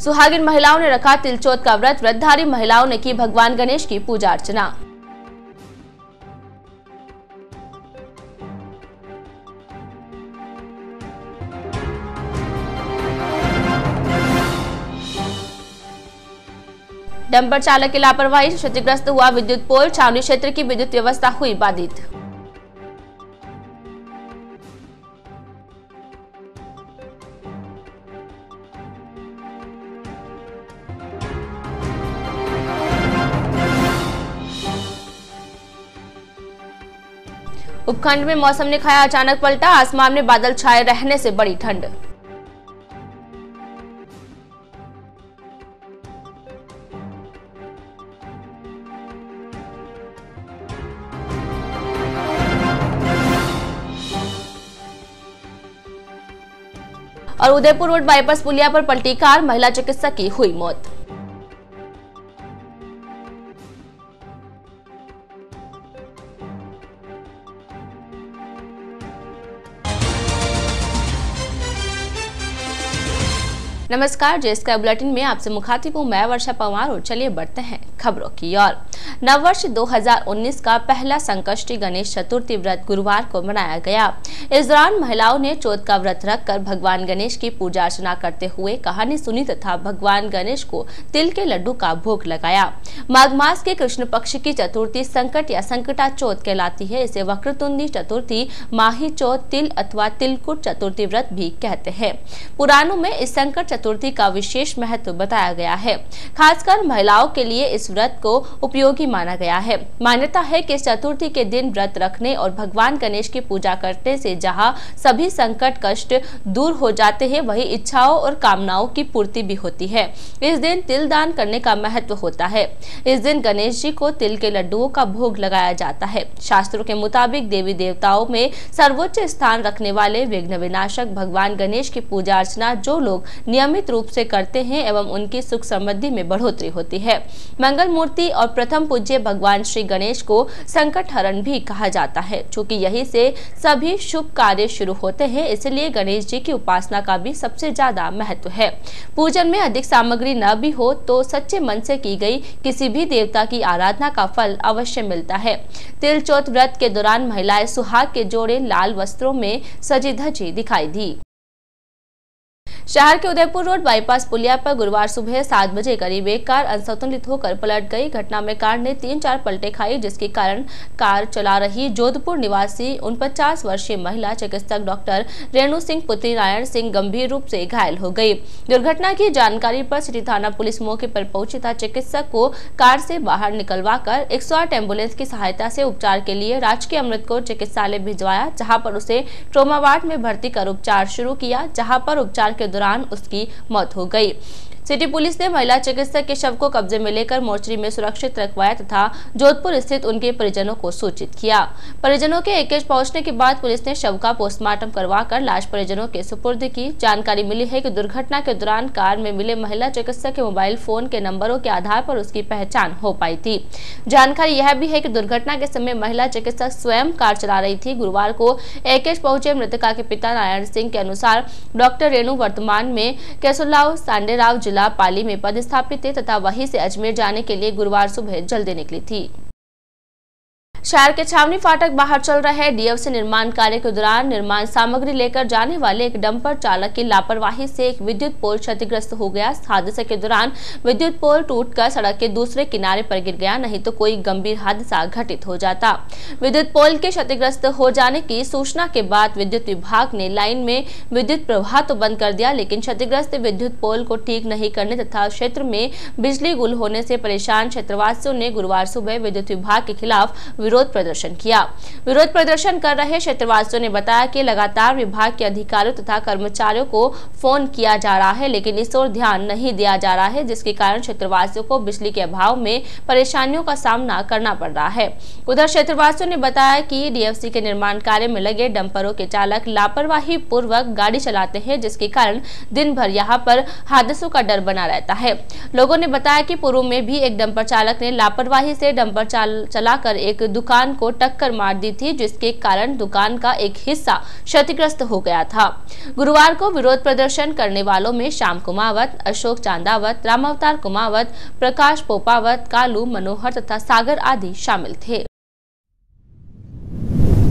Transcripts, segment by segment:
सुहागिन महिलाओं ने रखा तिलचोत का व्रत। व्रतधारी महिलाओं ने की भगवान गणेश की पूजा अर्चना। डंपर चालक की लापरवाही से क्षतिग्रस्त हुआ विद्युत पोल। छावनी क्षेत्र की विद्युत व्यवस्था हुई बाधित। उपखंड में मौसम ने खाया अचानक पलटा। आसमान में बादल छाए रहने से बड़ी ठंड। और उदयपुर रोड बाईपास पुलिया पर पलटी कार। महिला चिकित्सक की हुई मौत। नमस्कार, जेएसके बुलेटिन में आपसे मुखातिब हूं मैं वर्षा पवार और चलिए बढ़ते हैं खबरों की ओर। नववर्ष 2019 का पहला संकष्टी गणेश चतुर्थी व्रत गुरुवार को मनाया गया। इस दौरान महिलाओं ने चौथ का व्रत रखकर भगवान गणेश की पूजा अर्चना करते हुए कहानी सुनी तथा भगवान गणेश को तिल के लड्डू का भोग लगाया। माघ मास के कृष्ण पक्ष की चतुर्थी संकट या संकटा चौथ कहलाती है। इसे वक्रतुंडी चतुर्थी, माही चौथ, तिल अथवा तिलकुट चतुर्थी व्रत भी कहते हैं। पुराणों में इस संकट चतुर्थी का विशेष महत्व बताया गया है। खासकर महिलाओं के लिए इस व्रत को उपयोगी माना गया है। मान्यता है कि इस चतुर्थी के दिन व्रत रखने और भगवान गणेश की पूजा करने से जहां सभी संकट कष्ट दूर हो जाते हैं, वही इच्छाओं और कामनाओं की पूर्ति भी होती है। इस दिन तिल दान करने का महत्व होता है। इस दिन गणेश जी को तिल के लड्डुओं का भोग लगाया जाता है। शास्त्रों के मुताबिक देवी देवताओं में सर्वोच्च स्थान रखने वाले विघ्न विनाशक भगवान गणेश की पूजा अर्चना जो लोग नियमित रूप से करते हैं एवं उनकी सुख समृद्धि में बढ़ोतरी होती है। मंगल मूर्ति और प्रथम पूज्य भगवान श्री गणेश को संकट हरण भी कहा जाता है। चूंकि यही से सभी शुभ कार्य शुरू होते हैं, इसलिए गणेश जी की उपासना का भी सबसे ज्यादा महत्व है। पूजन में अधिक सामग्री न भी हो तो सच्चे मन से की गई किसी भी देवता की आराधना का फल अवश्य मिलता है। तिल चौथ व्रत के दौरान महिलाएं सुहाग के जोड़े लाल वस्त्रों में सजी धजी दिखाई दी। शहर के उदयपुर रोड बाईपास पुलिया पर गुरुवार सुबह 7 बजे करीब एक कार असंतुलित होकर पलट गई। घटना में कार ने 3-4 पलटे खाई, जिसके कारण कार चला रही जोधपुर निवासी 49 वर्षीय महिला चिकित्सक डॉक्टर रेणु सिंह पुत्री नारायण सिंह गंभीर रूप से घायल हो गई। दुर्घटना की जानकारी पर सिटी थाना पुलिस मौके पर पहुंची था। चिकित्सक को कार से बाहर निकलवा कर 108 एम्बुलेंस की सहायता से उपचार के लिए राजकीय अमृतकोट चिकित्सालय भिजवाया, जहाँ पर उसे ट्रॉमा वार्ड में भर्ती कर उपचार शुरू किया, जहाँ पर उपचार के दौरान उसकी मौत हो गई। सिटी पुलिस ने महिला चिकित्सक के शव को कब्जे में लेकर मोर्चरी में सुरक्षित रखवाया तथा जोधपुर स्थित उनके परिजनों को सूचित किया। परिजनों के एकेज पहुंचने के बाद पुलिस ने शव का पोस्टमार्टम करवाकर लाश परिजनों के सुपुर्द की। जानकारी मिली है कि दुर्घटना के दौरान कार में मिले महिला चिकित्सक के मोबाइल फोन के नंबरों के आधार पर उसकी पहचान हो पाई थी। जानकारी यह भी है कि दुर्घटना के समय महिला चिकित्सक स्वयं कार चला रही थी। गुरुवार को एकेज पहुंचे मृतका के पिता नारायण सिंह के अनुसार डॉक्टर रेणु वर्तमान में केशुलाव सांडेराव जिला पाली में पदस्थापित थे तथा वहीं से अजमेर जाने के लिए गुरुवार सुबह जल्दी निकली थी। शहर के छावनी फाटक बाहर चल रहे डीएफसी निर्माण कार्य के दौरान निर्माण सामग्री लेकर जाने वाले एक डंपर चालक की लापरवाही से एक विद्युत पोल क्षतिग्रस्त हो गया। हादसे के दौरान विद्युत पोल टूटकर सड़क के दूसरे किनारे पर गिर गया, नहीं तो कोई गंभीर हादसा घटित हो जाता। विद्युत पोल के क्षतिग्रस्त हो जाने की सूचना के बाद विद्युत विभाग ने लाइन में विद्युत प्रवाह तो बंद कर दिया, लेकिन क्षतिग्रस्त विद्युत पोल को ठीक नहीं करने तथा क्षेत्र में बिजली गुल होने से परेशान क्षेत्रवासियों ने गुरुवार सुबह विद्युत विभाग के खिलाफ विरोध प्रदर्शन किया। विरोध प्रदर्शन कर रहे क्षेत्रवासियों ने बताया कि लगातार विभाग के अधिकारियों तथा कर्मचारियों को फोन किया जा रहा है, लेकिन इस ओर ध्यान नहीं दिया जा रहा है, जिसके कारण क्षेत्रवासियों को बिजली के अभाव में परेशानियों का सामना करना पड़ रहा है। उधर क्षेत्रवासियों ने बताया कि डीएफसी के निर्माण कार्य में लगे डंपरों के चालक लापरवाही पूर्वक गाड़ी चलाते हैं, जिसके कारण दिन भर यहाँ पर हादसों का डर बना रहता है। लोगों ने बताया कि पूर्व में भी एक डंपर चालक ने लापरवाही से डंपर चलाकर एक दुकान को टक्कर मार दी थी, जिसके कारण दुकान का एक हिस्सा क्षतिग्रस्त हो गया था। गुरुवार को विरोध प्रदर्शन करने वालों में श्याम कुमावत, अशोक चांदावत, रामावतार कुमावत, प्रकाश पोपावत, कालू मनोहर तथा सागर आदि शामिल थे।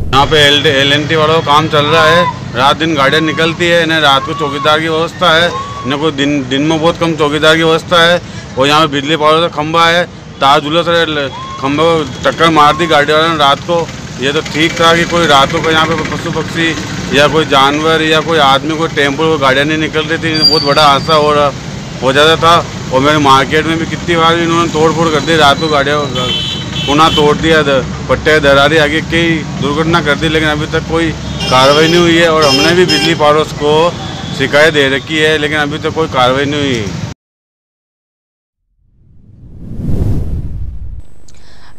यहाँ पे LNT वालों का काम चल रहा है। रात दिन गाड़ियाँ निकलती है। इन्हें रात को चौकीदार की व्यवस्था है, इन्हें को दिन में बहुत कम चौकीदार की व्यवस्था है। और यहाँ पे बिजली पावर का खंभा है, तार झूले से खंभे को टक्कर मार दी गाड़ी वाले ने रात को। ये तो ठीक था कि कोई रातों को यहाँ पे पशु पक्षी या कोई जानवर या कोई आदमी, कोई टेम्पो, गाड़ियाँ नहीं निकल रही थी, बहुत बड़ा हादसा हो जाता था। और मेरे मार्केट में भी कितनी बार इन्होंने तोड़ फोड़ कर दी, रात को गाड़ियाँ पुनः तोड़ दिया, पट्टे दरारी आगे कई दुर्घटना कर दी, लेकिन अभी तक कोई कार्रवाई नहीं हुई है। और हमने भी बिजली पावर्स को शिकायत दे रखी है, लेकिन अभी तक कोई कार्रवाई नहीं हुई।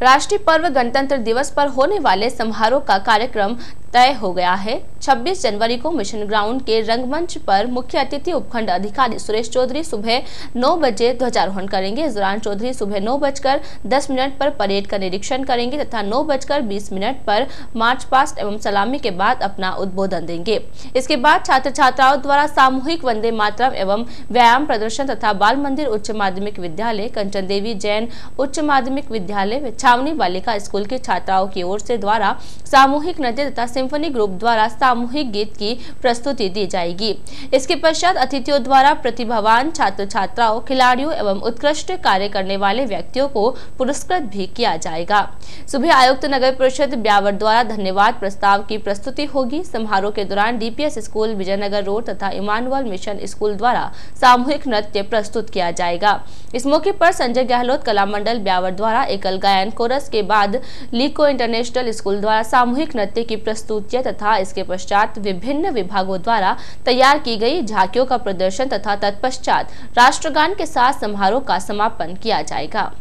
राष्ट्रीय पर्व गणतंत्र दिवस पर होने वाले समारोह का कार्यक्रम तय हो गया है। 26 जनवरी को मिशन ग्राउंड के रंगमंच पर मुख्य अतिथि उपखंड अधिकारी सुरेश चौधरी सुबह 9 बजे ध्वजारोहण करेंगे। इस दौरान चौधरी सुबह 9:10 पर परेड का निरीक्षण करेंगे तथा 9:20 पर मार्च पास्ट एवं सलामी के बाद अपना उद्बोधन देंगे। इसके बाद छात्र छात्राओं द्वारा सामूहिक वंदे मातरम एवं व्यायाम प्रदर्शन तथा बाल मंदिर उच्च माध्यमिक विद्यालय, कंचन देवी जैन उच्च माध्यमिक विद्यालय, छावनी बालिका स्कूल की छात्राओं की ओर से द्वारा सामूहिक नृत्य तथा सिम्फनी ग्रुप द्वारा सामूहिक गीत की प्रस्तुति दी जाएगी। इसके पश्चात अतिथियों द्वारा प्रतिभावान छात्र छात्राओं, खिलाड़ियों एवं उत्कृष्ट कार्य करने वाले व्यक्तियों को पुरस्कृत भी किया जाएगा। सुबह आयुक्त नगर परिषद ब्यावर द्वारा धन्यवाद प्रस्ताव की प्रस्तुति होगी। समारोह के दौरान DPS स्कूल विजयनगर रोड तथा इमानुअल मिशन स्कूल द्वारा सामूहिक नृत्य प्रस्तुत किया जाएगा। इस मौके पर संजय गहलोत कला मंडल ब्यावर द्वारा एकल गायन कोरस के बाद लीको इंटरनेशनल स्कूल द्वारा सामूहिक नृत्य की प्रस्तुतियां तथा इसके पश्चात विभिन्न विभागों द्वारा तैयार की गई झांकियों का प्रदर्शन तथा तत्पश्चात राष्ट्रगान के साथ समारोह का समापन किया जाएगा।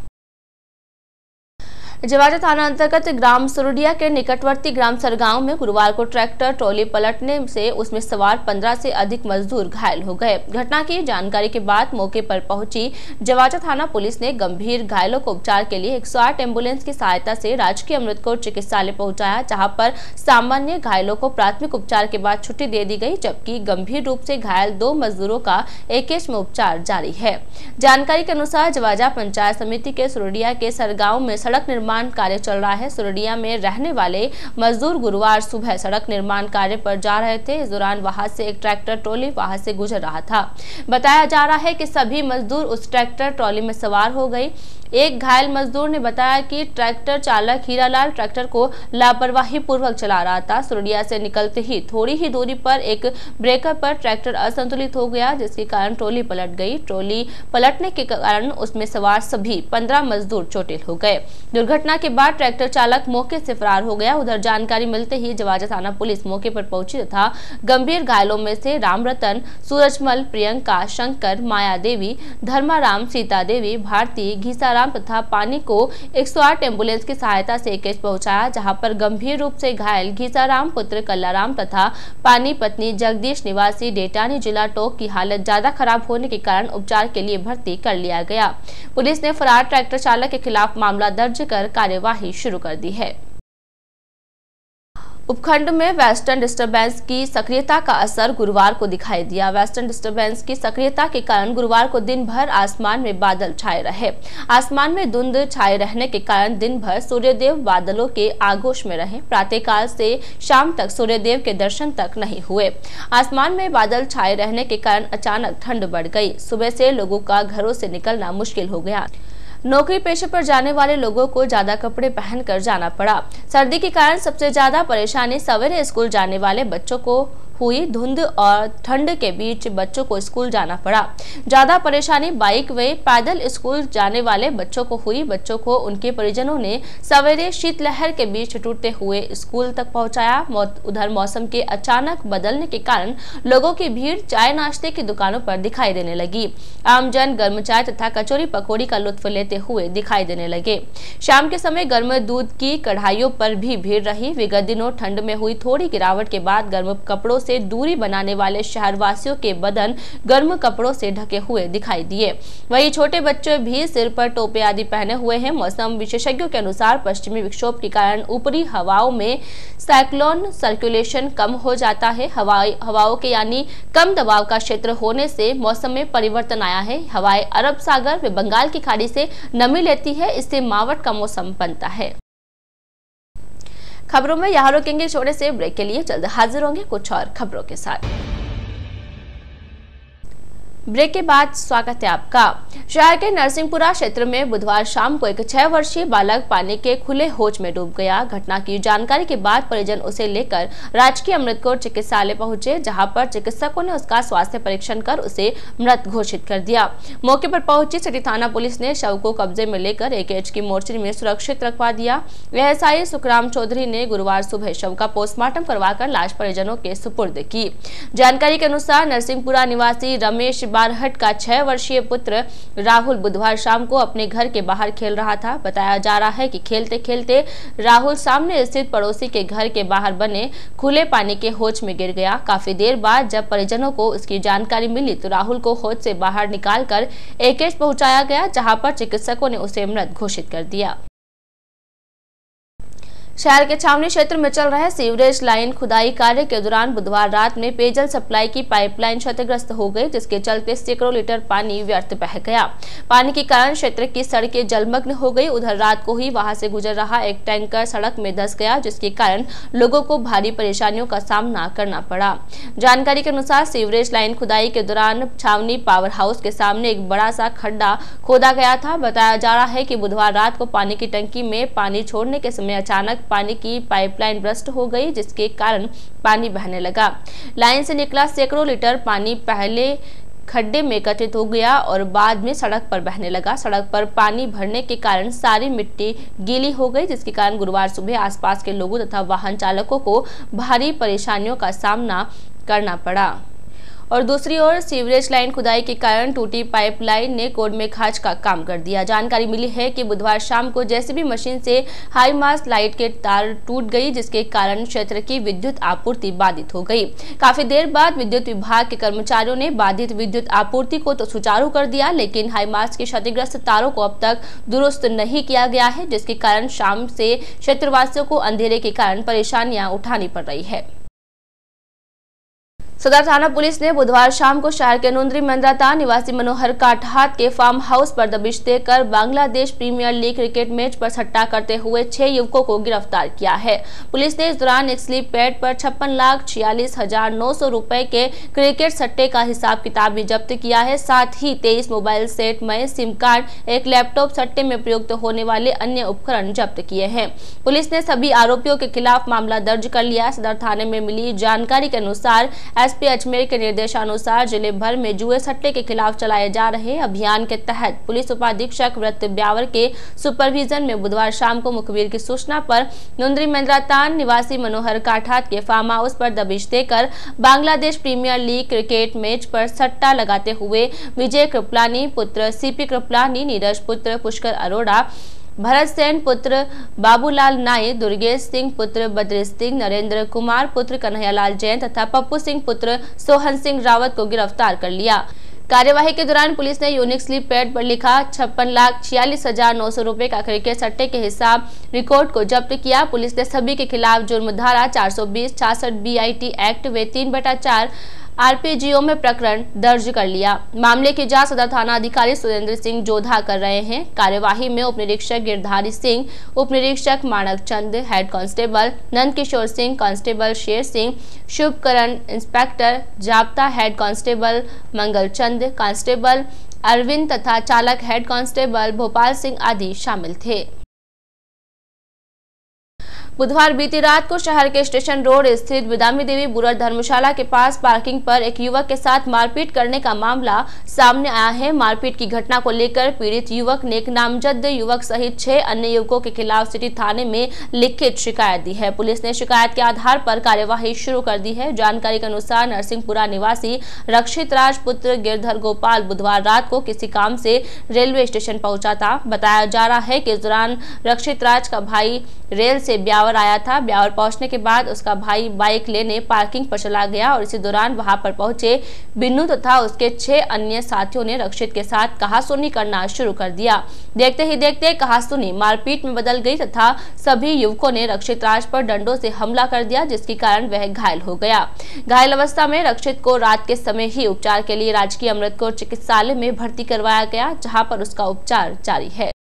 जवाजा थाना अंतर्गत ग्राम सुरुडिया के निकटवर्ती ग्राम सरगांव में गुरुवार को ट्रैक्टर ट्रॉली पलटने से उसमें सवार 15 से अधिक मजदूर घायल हो गए। घटना की जानकारी के बाद मौके पर पहुंची जवाजा थाना पुलिस ने गंभीर घायलों को उपचार के लिए 108 एम्बुलेंस की सहायता से राजकीय अमृतकोट चिकित्सालय पहुंचाया, जहां पर सामान्य घायलों को प्राथमिक उपचार के बाद छुट्टी दे दी गई, जबकि गंभीर रूप से घायल 2 मजदूरों का AKH में उपचार जारी है। जानकारी के अनुसार जवाजा पंचायत समिति के सुरुडिया के सरगांव में सड़क निर्माण कार्य चल रहा है। सुरुडिया में रहने वाले मजदूर गुरुवार सुबह सड़क निर्माण कार्य पर जा रहे थे। इस दौरान वहां से एक ट्रैक्टर ट्रॉली वहां से गुजर रहा था। बताया जा रहा है कि सभी मजदूर उस ट्रैक्टर ट्रॉली में सवार हो गए। एक घायल मजदूर ने बताया कि ट्रैक्टर चालक हीरालाल ट्रैक्टर को लापरवाही पूर्वक चला रहा था। सुरुडिया से निकलते ही थोड़ी ही दूरी पर एक ब्रेकर पर ट्रैक्टर असंतुलित हो गया, जिसके कारण ट्रॉली पलट गई। ट्रॉली पलटने के कारण उसमें सवार सभी 15 मजदूर चोटिल हो गए। दुर्घटना के बाद ट्रैक्टर चालक मौके से फरार हो गया। उधर जानकारी मिलते ही जवाजा थाना पुलिस मौके पर पहुंची तथा गंभीर घायलों में से रामरतन, सूरजमल, प्रियंका, शंकर, माया देवी, धर्माराम, सीता देवी, भारती, घीसाराम तथा पानी को 108 एम्बुलेंस की सहायता से AKH पहुंचाया, जहां पर गंभीर रूप से घायल घीसाराम पुत्र कल्लाराम तथा पानी पत्नी जगदीश निवासी डेटानी जिला टोक की हालत ज्यादा खराब होने के कारण उपचार के लिए भर्ती कर लिया गया। पुलिस ने फरार ट्रैक्टर चालक के खिलाफ मामला दर्ज कर कार्यवाही शुरू कर दी है। उपखंड में वेस्टर्न डिस्टर्बेंस की सक्रियता का असर गुरुवार को दिखाई दिया। वेस्टर्न डिस्टर्बेंस की सक्रियता के कारण गुरुवार को दिन भर आसमान में बादल छाए रहे। आसमान में धुंध छाए रहने के कारण दिन भर सूर्यदेव बादलों के आगोश में रहे। प्रातःकाल से शाम तक सूर्यदेव के दर्शन तक नहीं हुए। आसमान में बादल छाए रहने के कारण अचानक ठंड बढ़ गई। सुबह से लोगों का घरों से निकलना मुश्किल हो गया। नौकरी पेशे पर जाने वाले लोगों को ज्यादा कपड़े पहनकर जाना पड़ा। सर्दी के कारण सबसे ज्यादा परेशानी सवेरे स्कूल जाने वाले बच्चों को हुई। धुंध और ठंड के बीच बच्चों को स्कूल जाना पड़ा। ज्यादा परेशानी बाइक व पैदल स्कूल जाने वाले बच्चों को हुई। बच्चों को उनके परिजनों ने सवेरे शीतलहर के बीच टूटते हुए स्कूल तक पहुंचाया। उधर मौसम के अचानक बदलने के कारण लोगों की भीड़ चाय नाश्ते की दुकानों पर दिखाई देने लगी। आमजन गर्म चाय तथा कचौरी पकौड़ी का लुत्फ लेते हुए दिखाई देने लगे। शाम के समय गर्म दूध की कढ़ाइयों पर भी भीड़ रही। विगत दिनों ठंड में हुई थोड़ी गिरावट के बाद गर्म कपड़ों से से दूरी बनाने वाले शहरवासियों के बदन गर्म कपड़ों से ढके हुए दिखाई दिए। वहीं छोटे बच्चे भी सिर पर टोपे आदि पहने हुए हैं। मौसम विशेषज्ञों के अनुसार पश्चिमी विक्षोभ के कारण ऊपरी हवाओं में साइक्लोन सर्कुलेशन कम हो जाता है। हवाओं के यानी कम दबाव का क्षेत्र होने से मौसम में परिवर्तन आया है। हवाएं अरब सागर व बंगाल की खाड़ी से नमी लेती है, इससे मावट का मौसम बनता है। खबरों में यहाँ रुकेंगे, छोटे से ब्रेक के लिए जल्द हाजिर होंगे कुछ और खबरों के साथ। ब्रेक के बाद स्वागत है आपका। शहर के नरसिंहपुरा क्षेत्र में बुधवार शाम को एक 6 वर्षीय बालक पानी के खुले हौज में डूब गया। घटना की जानकारी के बाद परिजन उसे लेकर राजकीय अमृतकोट चिकित्सालय पहुंचे, जहां पर चिकित्सकों ने उसका स्वास्थ्य परीक्षण कर उसे मृत घोषित कर दिया। मौके पर पहुंची सिटी थाना पुलिस ने शव को कब्जे में लेकर एकेएच की मोर्चरी में सुरक्षित रखवा दिया। एएसआई सुखराम चौधरी ने गुरुवार सुबह शव का पोस्टमार्टम करवाकर लाश परिजनों के सुपुर्द की। जानकारी के अनुसार नरसिंहपुरा निवासी रमेश बारहट का 6 वर्षीय पुत्र राहुल बुधवार शाम को अपने घर के बाहर खेल रहा था। बताया जा रहा है कि खेलते खेलते राहुल सामने स्थित पड़ोसी के घर के बाहर बने खुले पानी के हौज में गिर गया। काफी देर बाद जब परिजनों को उसकी जानकारी मिली तो राहुल को हौज से बाहर निकालकर एकेएच पहुंचाया गया, जहां पर चिकित्सकों ने उसे मृत घोषित कर दिया। शहर के छावनी क्षेत्र में चल रहे सीवरेज लाइन खुदाई कार्य के दौरान बुधवार रात में पेयजल सप्लाई की पाइपलाइन क्षतिग्रस्त हो गई, जिसके चलते सैकड़ों लीटर पानी व्यर्थ बह गया। पानी के कारण क्षेत्र की सड़कें जलमग्न हो गई। उधर रात को ही वहां से गुजर रहा एक टैंकर सड़क में धंस गया, जिसके कारण लोगों को भारी परेशानियों का सामना करना पड़ा। जानकारी के अनुसार सीवरेज लाइन खुदाई के दौरान छावनी पावर हाउस के सामने एक बड़ा सा खड्डा खोदा गया था। बताया जा रहा है कि बुधवार रात को पानी की टंकी में पानी छोड़ने के समय अचानक पानी की पाइपलाइन ब्रस्ट हो गई, जिसके कारण पानी बहने लगा। लाइन से निकला सैकड़ों लीटर पानी पहले खड्डे में एकत्रित हो गया और बाद में सड़क पर बहने लगा। सड़क पर पानी भरने के कारण सारी मिट्टी गीली हो गई, जिसके कारण गुरुवार सुबह आसपास के लोगों तथा वाहन चालकों को भारी परेशानियों का सामना करना पड़ा। और दूसरी ओर सीवरेज लाइन खुदाई के कारण टूटी पाइपलाइन ने कोड में खाज का काम कर दिया। जानकारी मिली है कि बुधवार शाम को जेसीबी मशीन से हाई मास लाइट के तार टूट गई, जिसके कारण क्षेत्र की विद्युत आपूर्ति बाधित हो गई। काफी देर बाद विद्युत विभाग के कर्मचारियों ने बाधित विद्युत आपूर्ति को तो सुचारू कर दिया, लेकिन हाई मास के क्षतिग्रस्त तारों को अब तक दुरुस्त नहीं किया गया है, जिसके कारण शाम से क्षेत्रवासियों को अंधेरे के कारण परेशानियां उठानी पड़ रही है। सदर थाना पुलिस ने बुधवार शाम को शहर के नुंद्री मंद्राता निवासी मनोहर काठात के फार्म हाउस पर दबिश देकर Bangladesh premier league cricket match पर सट्टा करते हुए 6 युवकों को गिरफ्तार किया है। पुलिस ने इस दौरान एक स्लिप पैड पर 56,46,900 रुपए के क्रिकेट सट्टे का हिसाब किताब भी जब्त किया है। साथ ही 23 मोबाइल सेट में सिम कार्ड, एक लैपटॉप, सट्टे में प्रयुक्त होने वाले अन्य उपकरण जब्त किए हैं। पुलिस ने सभी आरोपियों के खिलाफ मामला दर्ज कर लिया। सदर थाने में मिली जानकारी के अनुसार एसपी अजमेर के निर्देशानुसार जिले भर में जुए सट्टे के खिलाफ चलाए जा रहे अभियान के तहत पुलिस उपाधीक्षक व्रत ब्यावर के सुपरविजन में बुधवार शाम को मुखबिर की सूचना पर नुंद्री मंद्रातान निवासी मनोहर काठात के फार्म हाउस पर दबिश देकर Bangladesh premier league cricket match पर सट्टा लगाते हुए विजय कृपलानी पुत्र सीपी कृपलानी, नीरज पुत्र पुष्कर अरोड़ा, भरत सेन पुत्र बाबूलाल नाई, दुर्गेश सिंह पुत्र बद्री सिंह, नरेंद्र कुमार पुत्र कन्हैयालाल जैन तथा पप्पू सिंह पुत्र सोहन सिंह रावत को गिरफ्तार कर लिया। कार्यवाही के दौरान पुलिस ने यूनिक स्लिप पैड पर लिखा 56,46,900 रुपए का क्रिकेट सट्टे के हिसाब रिकॉर्ड को जब्त किया। पुलिस ने सभी के खिलाफ जुर्म धारा 420, 66 BIT एक्ट व 3/4 आरपीजीओ में प्रकरण दर्ज कर लिया। मामले की जांच सदर थाना अधिकारी सुरेंद्र सिंह जोधा कर रहे हैं। कार्यवाही में उप निरीक्षक गिरधारी सिंह, उप निरीक्षक मानक चंद, head constable Nand Kishore Singh, constable Sher Singh, Shubhkaran, inspector जाब्ता हेड कांस्टेबल मंगल चंद, कांस्टेबल अरविंद तथा चालक हेड कांस्टेबल भोपाल सिंह आदि शामिल थे। बुधवार बीती रात को शहर के स्टेशन रोड स्थित बिदामी देवी बुरर धर्मशाला के पास पार्किंग पर एक युवक के साथ मारपीट करने का मामला सामने आया है। मारपीट की घटना को लेकर पीड़ित युवक ने एक नामजद युवक सहित 6 अन्य युवकों के खिलाफ सिटी थाने में लिखित शिकायत दी है। पुलिस ने शिकायत के आधार पर कार्यवाही शुरू कर दी है। जानकारी के अनुसार नरसिंहपुरा निवासी रक्षित राज पुत्र गिरधर गोपाल बुधवार रात को किसी काम से रेलवे स्टेशन पहुंचा था। बताया जा रहा है कि इस दौरान रक्षित राज का भाई रेल से ब्यावर ब्यावर आया था। ब्यावर पहुंचने के बाद उसका भाई बाइक लेने पार्किंग पर चला गया और इसी दौरान वहां पर पहुंचे बिन्नू तथा उसके 6 अन्य साथियों ने रक्षित के साथ कहासुनी करना शुरू कर दिया। देखते ही देखते कहासुनी मारपीट में बदल गई तथा सभी युवकों ने रक्षित राज पर डंडों से हमला कर दिया, जिसके कारण वह घायल हो गया। घायल अवस्था में रक्षित को रात के समय ही उपचार के लिए राजकीय अमृतकोट चिकित्सालय में भर्ती करवाया गया, जहां पर उसका उपचार जारी है।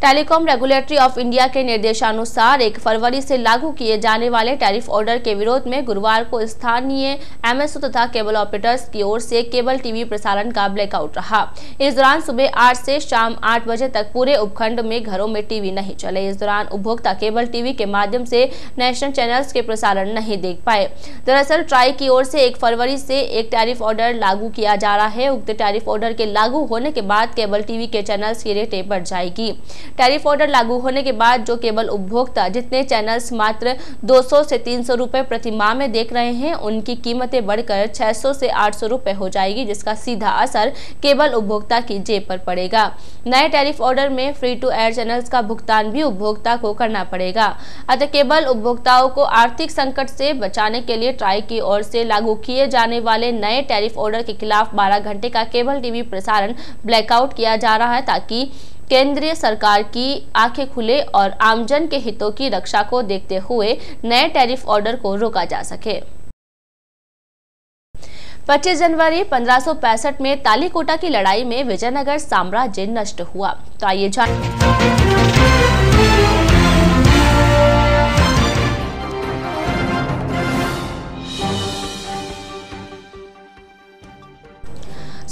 टेलीकॉम रेगुलेटरी ऑफ इंडिया के निर्देशानुसार 1 फरवरी से लागू किए जाने वाले टैरिफ ऑर्डर के विरोध में गुरुवार को स्थानीय एमएसओ तथा केबल ऑपरेटर्स की ओर से केबल टीवी प्रसारण का ब्लैकआउट रहा। इस दौरान सुबह 8 से शाम 8 बजे तक पूरे उपखंड में घरों में टीवी नहीं चले। इस दौरान उपभोक्ता केबल टीवी के माध्यम से नेशनल चैनल्स के प्रसारण नहीं देख पाए। दरअसल ट्राई की ओर से 1 फरवरी से एक टैरिफ ऑर्डर लागू किया जा रहा है। उक्त टैरिफ ऑर्डर के लागू होने के बाद केबल टीवी के चैनल्स की रेटें बढ़ जाएगी। टैरिफ ऑर्डर लागू होने के बाद जो केबल उपभोक्ता जितने चैनल्स मात्र 200 से 300 रुपए प्रति माह में देख रहे हैं, उनकी कीमतें बढ़कर 600 से 800 रुपए हो जाएगी, जिसका सीधा असर केबल उपभोक्ता की जेब पर पड़ेगा। नए टैरिफ ऑर्डर में फ्री टू एयर चैनल्स का भुगतान भी उपभोक्ता को करना पड़ेगा। अतः केबल उपभोक्ताओं को आर्थिक संकट से बचाने के लिए ट्राई की ओर से लागू किए जाने वाले नए टैरिफ ऑर्डर के खिलाफ 12 घंटे का केबल टीवी प्रसारण ब्लैकआउट किया जा रहा है, ताकि केंद्रीय सरकार की आंखें खुले और आमजन के हितों की रक्षा को देखते हुए नए टैरिफ ऑर्डर को रोका जा सके। 25 जनवरी 1565 में तालीकोटा की लड़ाई में विजयनगर साम्राज्य नष्ट हुआ। तो आइए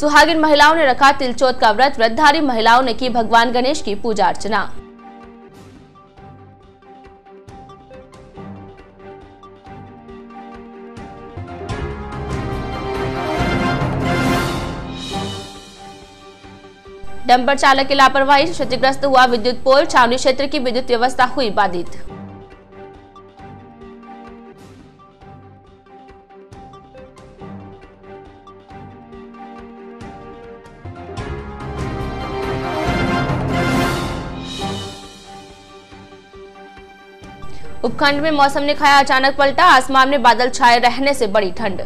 सुहागिन महिलाओं ने रखा तिलचोत का व्रत। व्रतधारी महिलाओं ने की भगवान गणेश की पूजा अर्चना। डंपर चालक की लापरवाही से क्षतिग्रस्त हुआ विद्युत पोल। छावनी क्षेत्र की विद्युत व्यवस्था हुई बाधित। उपखंड में मौसम ने खाया अचानक पलटा। आसमान में बादल छाए रहने से बड़ी ठंड।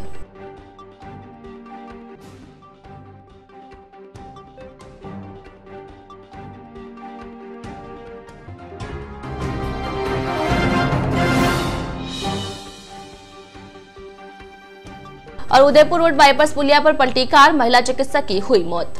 और उदयपुर रोड बाईपास पुलिया पर पलटी कार, महिला चिकित्सक की हुई मौत।